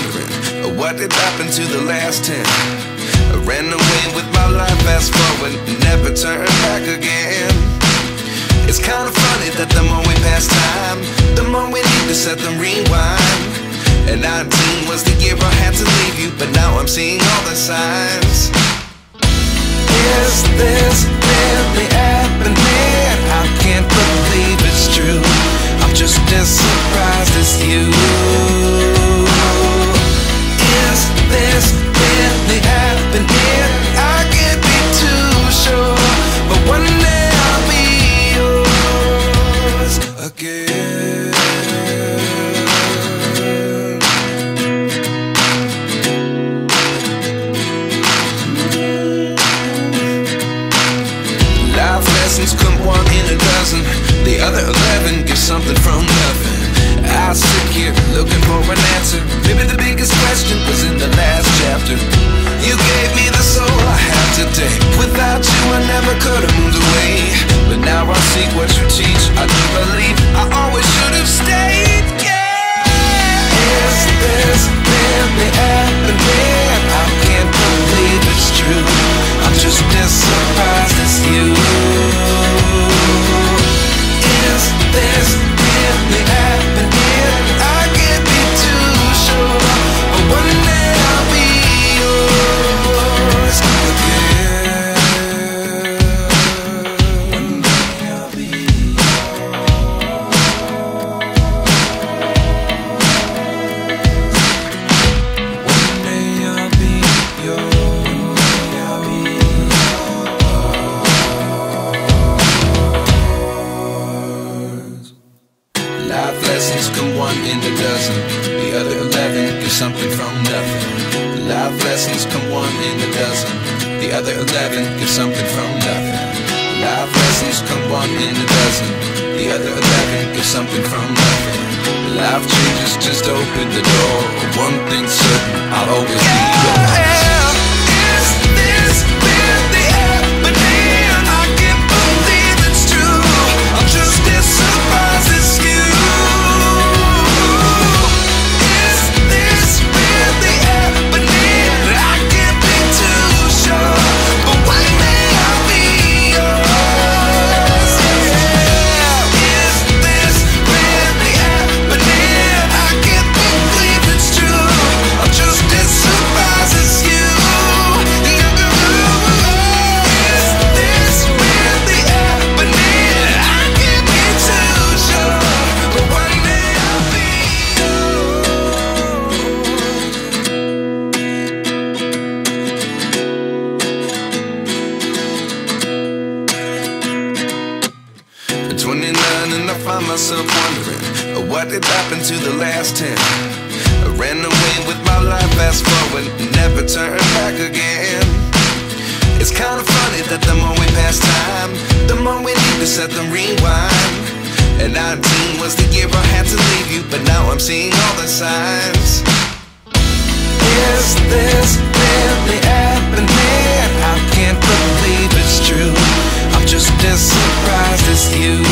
wondering what did happen to the last 10. I ran away with my life, fast forward, never turn back again. It's kind of funny that the more we pass time, the more we need to set them rewind. And 19 was the year I had to leave you, but now I'm seeing all the signs. Is this really happening? I can't believe it's true. I'm just as surprised as you. Is this really happening? I can't be too sure, but one day I'll be yours again. Life lessons come one in a dozen. The other 11 get something from nothing. I sit here looking for an answer. Maybe the biggest question was in the last chapter. You gave me the soul I have today. Without you I never could have moved away. But now I see what you teach. I do believe I always should have stayed. Yeah. Is this really happening? I can't believe it's true. I'm just as surprised as you. Is this really happening? I can't be too sure, but one day I'll be yours again. One day I'll be yours. One day I'll be yours. Life lessons come one in a dozen. The other 11 get something from nothing. Life lessons come one in a dozen. The other 11 get something from nothing. Life lessons come one in a dozen. The other 11 get something from nothing. Life changes just open the door. One thing's certain, I'll always be yours. Is this really happening? I can't believe it's true. I'm just as surprised as you. Is this really happening? I can't be too sure, but one day I'll be yours. Yeah. Is this really happening? I can't believe it's true. I'm just as surprised as you. Is this really happening? I can't be too sure, but one day I'll be yours. 29 and I find myself wondering what did happen to the last 10. I ran away with my life, fast forward, never turn back again. It's kind of funny that the more we pass time, the more we need to set them rewind. And 19 was the year I had to leave you, but now I'm seeing all the signs. Is this really happening? I can't believe it's true. I'm just as surprised as you.